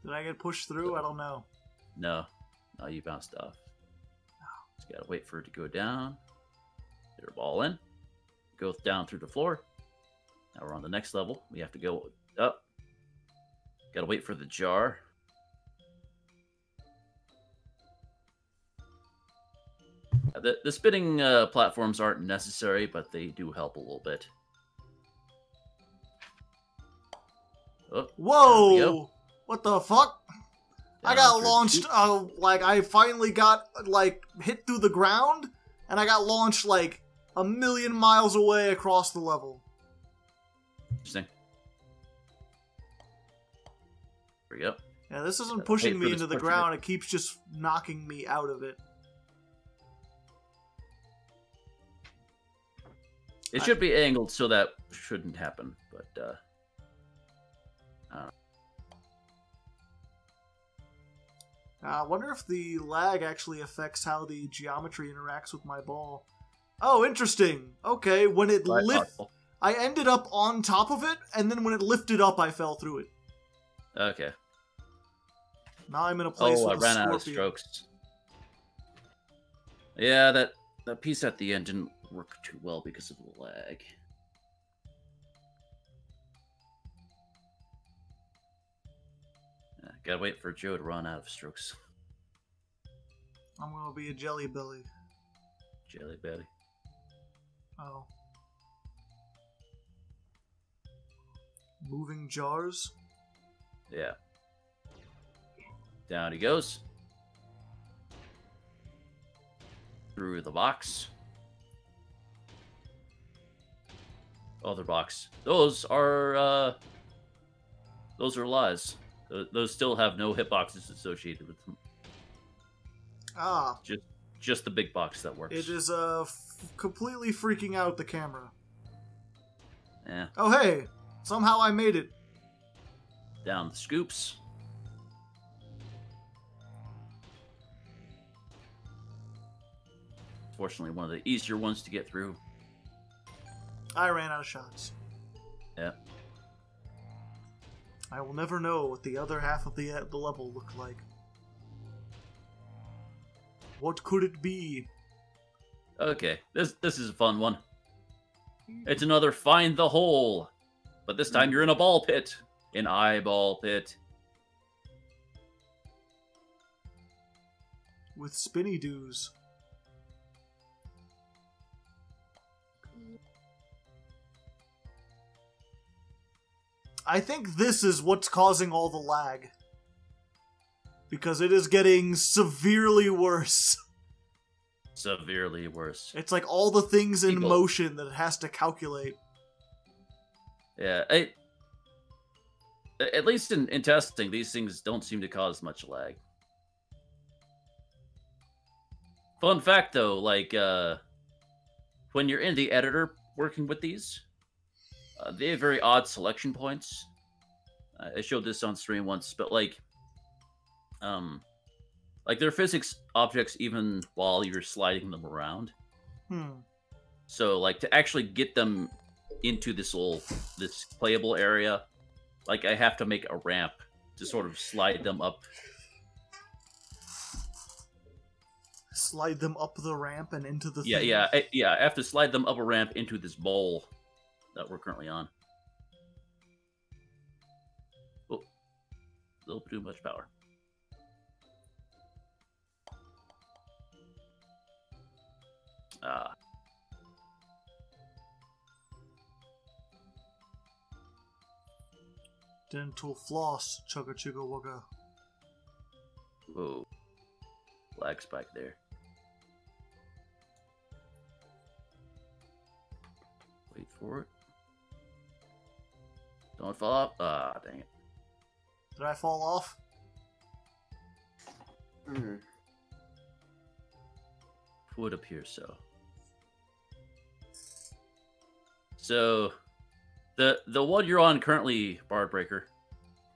Did I get pushed through? I don't know. No, you bounced off. Just got to wait for it to go down. Get your ball in. Go down through the floor. Now we're on the next level. We have to go up. Got to wait for the jar. The spinning platforms aren't necessary, but they do help a little bit. Oh, there we Whoa! go. What the fuck? I Down got through the launched, chute. like, I finally got, like, hit through the ground, and I got launched, like, 1,000,000 miles away across the level. Interesting. There we go. Yeah, this isn't Wait pushing for me this into the pushing ground, it keeps just knocking me out of it. It should be angled, so that shouldn't happen, but I don't know. I wonder if the lag actually affects how the geometry interacts with my ball. Oh, interesting. Okay, when it I ended up on top of it, and then when it lifted up, I fell through it. Okay. Now I'm in a place with I a ran scorpion. out of strokes. Yeah, that piece at the end didn't work too well because of the lag. Gotta wait for Joe to run out of strokes. I'm gonna be a jelly belly. Jelly belly. Oh. Moving jars? Yeah. Down he goes. Through the box. Other box. Those are lies. Those still have no hitboxes associated with them. Ah. Just the big box that works. It is completely freaking out the camera. Yeah. Oh hey! Somehow I made it. Down the scoops. Fortunately, one of the easier ones to get through. I ran out of shots. Yeah. I will never know what the other half of the level looked like. What could it be? Okay, this is a fun one. It's another find the hole, but this time you're in a ball pit, an eyeball pit. With spinny doos. I think this is what's causing all the lag. Because it is getting severely worse. Severely worse. It's like all the things in motion that it has to calculate. Yeah, at least in testing, these things don't seem to cause much lag. Fun fact, though, like, when you're in the editor working with these, they have very odd selection points. I showed this on stream once, but like they're physics objects even while you're sliding them around. So like to actually get them into this playable area, like I have to make a ramp to sort of slide them up. Slide them up the ramp and into the thing. Yeah, I have to slide them up a ramp into this bowl that we're currently on. Oh, a little too much power. Dental floss, chugga chugga wugga. Whoa. Lag spike there. Wait for it. Don't fall off. Ah, dang it. Did I fall off? Would appear so. So, the one you're on currently, Bard Breaker,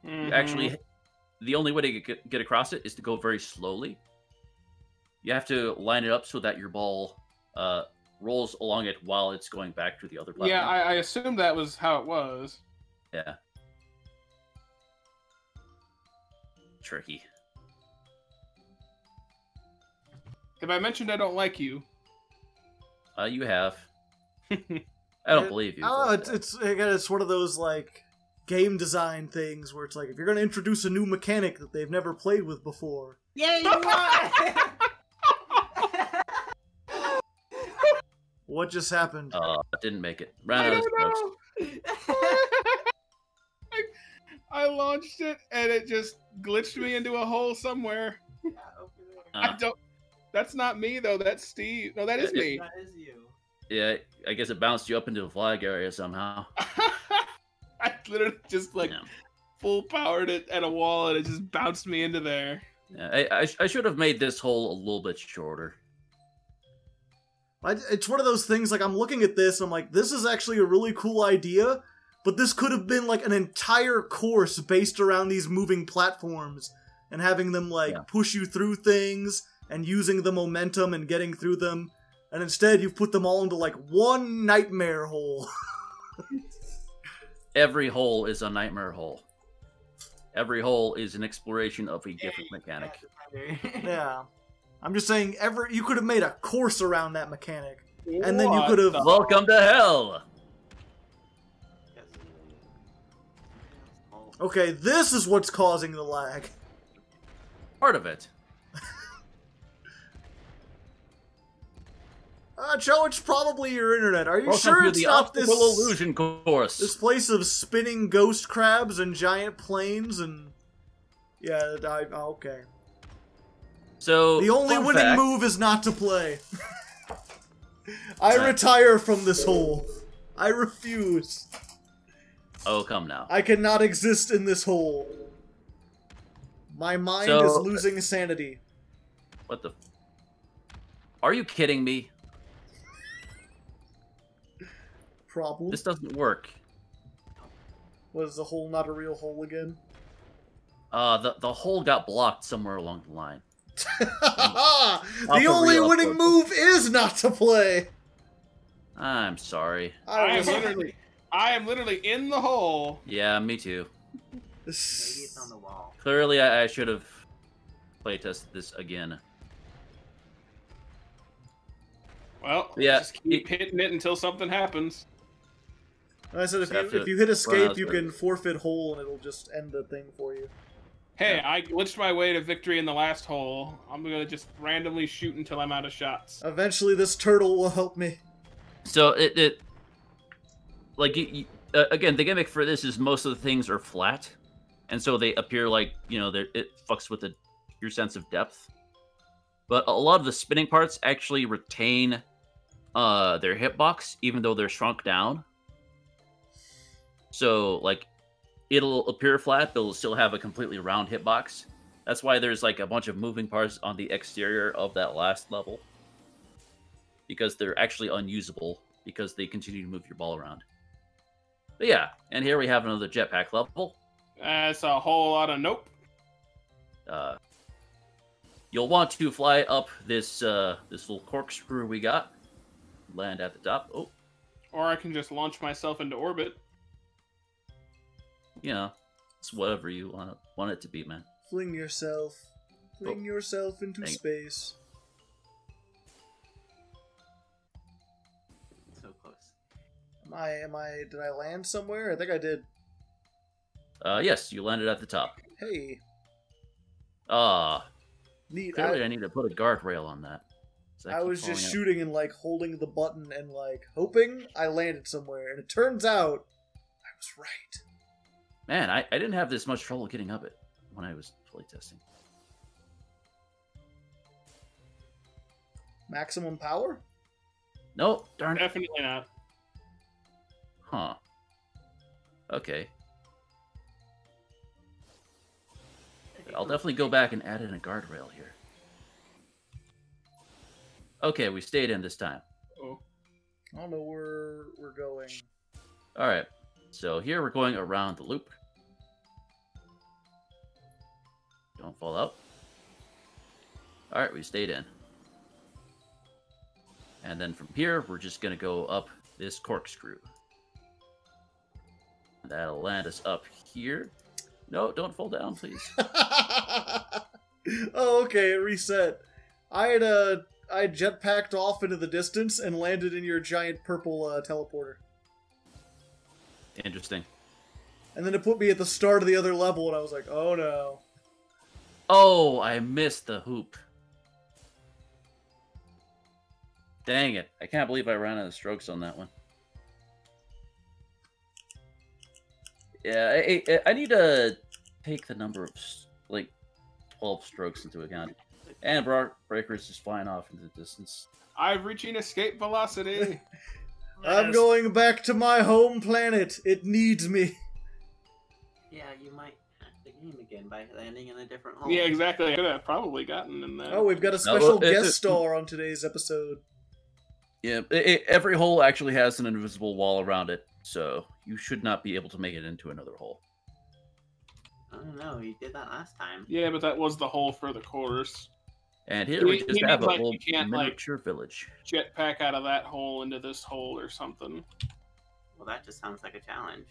you actually, the only way to get across it is to go very slowly. You have to line it up so that your ball rolls along it while it's going back to the other platform. Yeah, I assumed that was how it was. Yeah. Tricky. Have I mentioned I don't like you? You have. I don't believe you. Oh, it's one of those like game design things where it's like if you're going to introduce a new mechanic that they've never played with before. Yeah, you are. What just happened? Didn't make it. Ran out of strokes. I launched it and it just glitched me into a hole somewhere. I don't. That's not me though. That's Steve. No, that is me. That is you. Yeah, I guess it bounced you up into the flag area somehow. I literally just like full powered it at a wall and it just bounced me into there. Yeah, I should have made this hole a little bit shorter. It's one of those things, like, I'm looking at this, I'm like, this is actually a really cool idea, but this could have been, like, an entire course based around these moving platforms and having them, like, push you through things and using the momentum and getting through them. And instead, you've put them all into, like, one nightmare hole. Every hole is a nightmare hole. Every hole is an exploration of a different mechanic. Yeah. I'm just saying, you could have made a course around that mechanic. And then you could have... Welcome to hell! Okay, this is what's causing the lag. Part of it. Joe, it's probably your internet. Are you Welcome sure to it's the not this illusion course? this place of spinning ghost crabs and giant planes and... Yeah, okay. So, the only winning move is not to play. I retire from this hole. I refuse. Oh, come now. I cannot exist in this hole. My mind is losing sanity. What the... Are you kidding me? Problem? This doesn't work. Was the hole not a real hole again? The hole got blocked somewhere along the line. The only winning move is not to play. I'm sorry. I am literally in the hole. Yeah, me too. Maybe it's on the wall. Clearly, I should have playtested this again. Well, yeah, just keep hitting it until something happens. I said if you hit escape, you can forfeit hole, and it'll just end the thing for you. Hey, I glitched my way to victory in the last hole. I'm gonna just randomly shoot until I'm out of shots. Eventually, this turtle will help me. So again, the gimmick for this is most of the things are flat, and so they appear like, you know, it fucks with your sense of depth. But a lot of the spinning parts actually retain their hitbox, even though they're shrunk down. So, like, it'll appear flat, but it'll still have a completely round hitbox. That's why there's, like, a bunch of moving parts on the exterior of that last level. Because they're actually unusable, because they continue to move your ball around. But yeah, and here we have another jetpack level. That's a whole lot of nope. You'll want to fly up this little corkscrew we got. Land at the top. Oh. Or I can just launch myself into orbit. You know, it's whatever you want it to be, man. Fling yourself into space. So close. Did I land somewhere? I think I did. Yes, you landed at the top. Hey. Neat. Clearly I need to put a guardrail on that. I was just shooting and, like, holding the button and, like, hoping I landed somewhere. And it turns out I was right. Man, I didn't have this much trouble getting up it when I was playtesting. Maximum power? Nope, darn it. Definitely not. Huh. Okay. I'll definitely go back and add in a guardrail here. Okay, we stayed in this time. Oh. I don't know where we're going. Alright, so here we're going around the loop. Don't fall out. Alright, we stayed in. And then from here, we're just going to go up this corkscrew. That'll land us up here. No, don't fall down, please. Oh, okay, it reset. I jetpacked off into the distance and landed in your giant purple teleporter. Interesting. And then it put me at the start of the other level, and I was like, oh no. Oh, I missed the hoop. Dang it. I can't believe I ran out of strokes on that one. Yeah, I need to take the number of, like, 12 strokes into account. And Breaker's just flying off into the distance. I'm reaching escape velocity. I'm going back to my home planet. It needs me. Yeah, you might hack the game again by landing in a different hole. Yeah, exactly. I could have probably gotten in there. Oh, we've got a special guest star on today's episode. Yeah, every hole actually has an invisible wall around it, so you should not be able to make it into another hole. I don't know. You did that last time. Yeah, but that was the hole for the course. And here we You just mean, have a like, little you can't, like- miniature village. Jetpack out of that hole into this hole or something. Well, that just sounds like a challenge.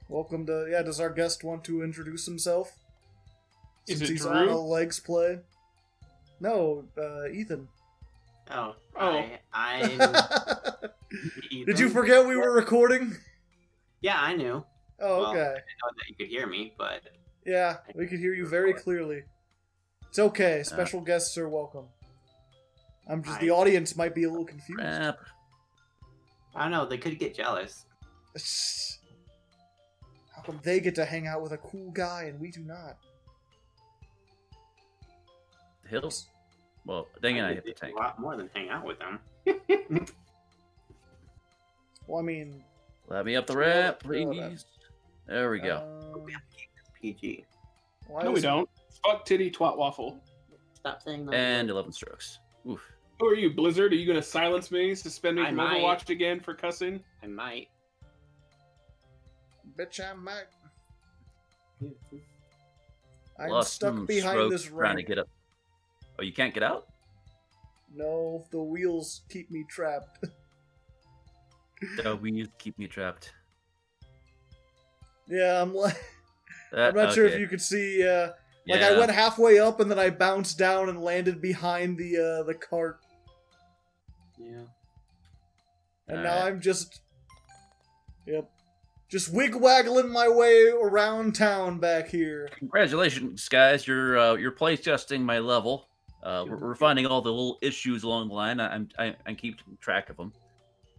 Welcome to... Yeah, does our guest want to introduce himself? Is Since it he's Drew? on a legs play. No, Ethan. Oh. Oh. I'm Did you forget we were recording? Yeah, I knew. Oh, Well, okay. I know that you could hear me, but Yeah, we could hear you very clearly. It's okay. Special guests are welcome. I'm just... The audience might be a little confused. Crap. I don't know. They could get jealous. How come they get to hang out with a cool guy and we do not? The hills? Well, dang it, I hit the did tank. a lot more than hang out with them. Well, I mean... Let me up the ramp, Throw it please. There we go. We have to keep this PG. Why No, we is it- don't. Fuck titty twat waffle. Stop saying that. And 11 strokes. Oof. Who are you, Blizzard? Are you gonna silence me, suspend me I from might. Overwatch again for cussing? I might. Bitch, I'm Mac. I'm Lost stuck some behind strokes this trying to ramp. get up. Oh, you can't get out? No, the wheels keep me trapped. The wheels keep me trapped. Yeah, I'm like... I'm not sure if Okay. you could see, like, Yeah. I went halfway up and then I bounced down and landed behind the cart. Yeah. And now Alright. I'm just... Yep. Just wig-waggling my way around town back here. Congratulations, guys! You're play testing my level. We're finding all the little issues along the line. I'm keeping track of them.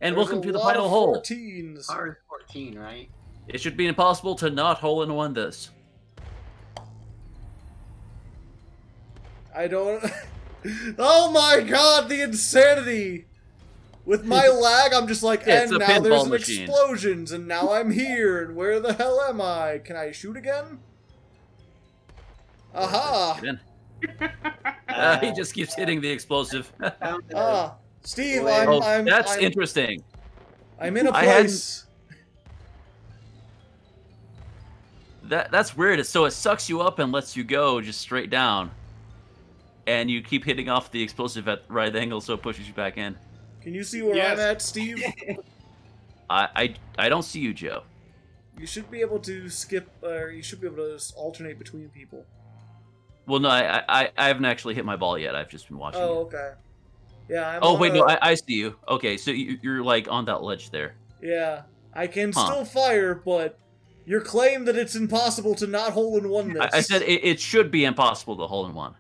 And There's welcome a to the lot final of hole. 14s. Ours 14, right? It should be impossible to not hole in one this. I don't... Oh my god, the insanity! With my lag, I'm just like, It's and a now there's pinball an machine. explosions, and now I'm here, and where the hell am I? Can I shoot again? Aha! Get in. He just keeps hitting the explosive. Ah, Steve, Oh, That's interesting. I'm in a I hadn't- place. That's weird. So it sucks you up and lets you go just straight down, and you keep hitting off the explosive at right angle, so it pushes you back in. Can you see where Yes. I'm at, Steve? I don't see you, Joe. You should be able to skip, or you should be able to alternate between people. Well, no, I haven't actually hit my ball yet. I've just been watching. Oh, you. okay. Yeah, I'm Oh on wait, a- no, I see you. Okay, so you're like on that ledge there. Yeah, I can Huh. still fire, but your claim that it's impossible to not hole in one this. I said it should be impossible to hole in one.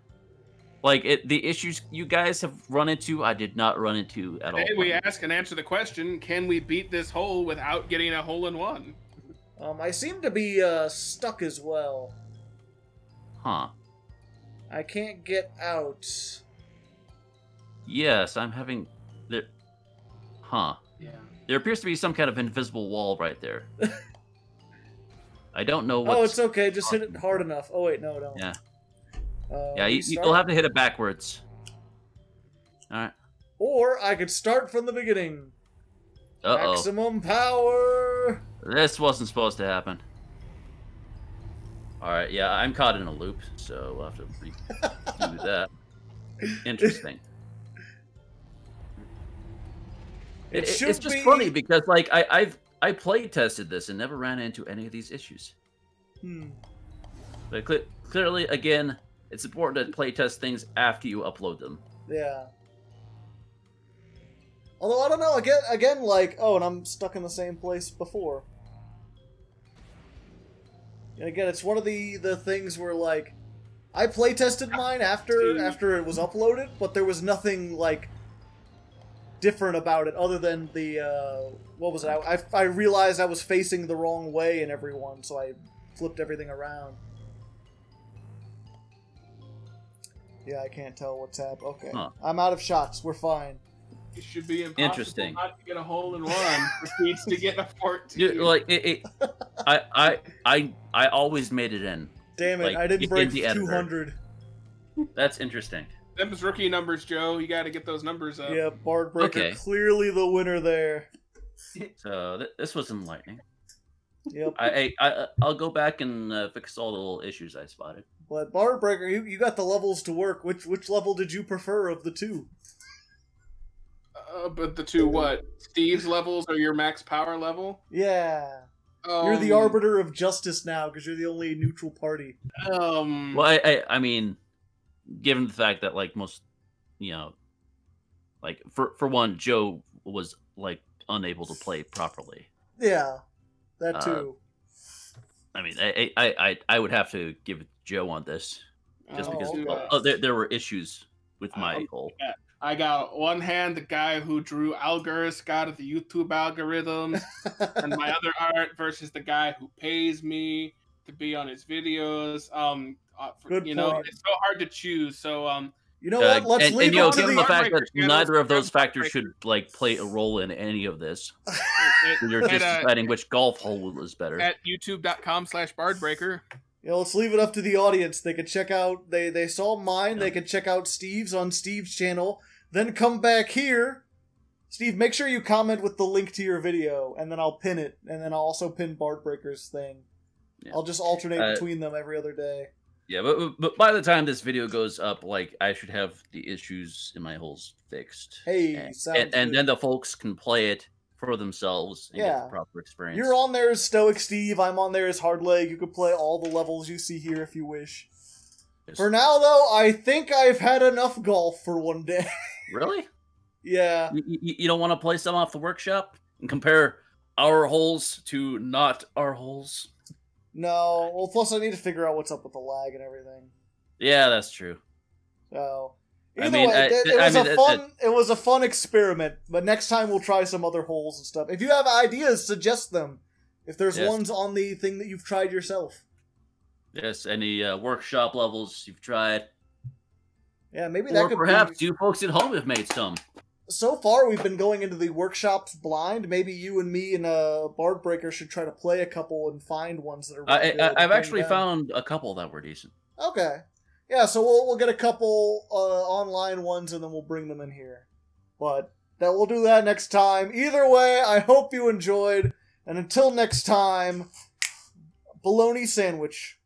Like the issues you guys have run into, I did not run into at all. Today we ask and answer the question: can we beat this hole without getting a hole in one? I seem to be stuck as well. Huh? I can't get out. Yes, I'm having. There. Huh? Yeah. There appears to be some kind of invisible wall right there. I don't know what. Oh, it's okay. Just hit it hard enough. Oh wait, no, don't. Yeah. Restart? Yeah, you'll have to hit it backwards. All right. Or I could start from the beginning. Uh-oh. Maximum power. This wasn't supposed to happen. Alright, yeah, I'm caught in a loop, so we'll have to do that. Interesting. It should It's just be- funny because, like, I play tested this and never ran into any of these issues. But clearly, again, it's important to play test things after you upload them. Yeah. Although I don't know. Again, like, oh, and I'm stuck in the same place before. And again, it's one of the things where, like, I play tested mine after it was uploaded, but there was nothing like different about it other than the what was it? I realized I was facing the wrong way in everyone, so I flipped everything around. Yeah, I can't tell what's happening. Okay, Huh. I'm out of shots. We're fine. It should be impossible Interesting. not to get a hole in one. Proceeds to get a 14. You, like, I always made it in. Damn it! Like, I didn't in break the editor. 200. That's interesting. Them's rookie numbers, Joe. You got to get those numbers up. Yeah, Bard Breaker Okay. clearly the winner there. So this was enlightening. Yep. I'll go back and fix all the little issues I spotted. But Barbreaker, you got the levels to work. Which level did you prefer of the two? But the two what? Steve's levels or your max power level? Yeah. You're the arbiter of justice now because you're the only neutral party. Well, I mean, given the fact that like most, like for one, Joe was like unable to play properly. Yeah, that too. I mean, I would have to give it to Joe on this, just because there were issues with my whole. I got one hand the guy who drew Algorist, God of the YouTube algorithms, and my other art versus the guy who pays me to be on his videos. Good you know, point. it's so hard to choose. So you know what? Let's leave it to given the fact that Heartbreakers, neither of those factors should like play a role in any of this. You're just deciding which golf hole is better. At youtube.com/bardbreaker. Let's leave it up to the audience. They could check out. They saw mine. They could check out Steve's on Steve's channel. Then come back here. Steve, make sure you comment with the link to your video, and then I'll pin it, and then I'll also pin Bardbreaker's thing. Yeah. I'll just alternate between them every other day. Yeah, but by the time this video goes up, like, I should have the issues in my holes fixed. Hey, and then the folks can play it for themselves and get the proper experience. You're on there as Stoic Steve, I'm on there as Hardleg. You can play all the levels you see here if you wish. Yes. For now, though, I think I've had enough golf for one day. Really? Yeah. You don't want to play some off the workshop and compare our holes to not our holes? No. Well, plus I need to figure out what's up with the lag and everything. Yeah, that's true. So, either way, it was a fun experiment. But next time we'll try some other holes and stuff. If you have ideas, suggest them. If there's ones on the thing that you've tried yourself. Yes, any workshop levels you've tried. Yeah, maybe that could perhaps you folks at home have made some. So far, we've been going into the workshops blind. Maybe you and me and Bardbreaker should try to play a couple and find ones that are really good. I've actually found a couple that were decent. Okay. Yeah, so we'll get a couple online ones and then we'll bring them in here. But we'll do that next time. Either way, I hope you enjoyed. And until next time, bologna sandwich.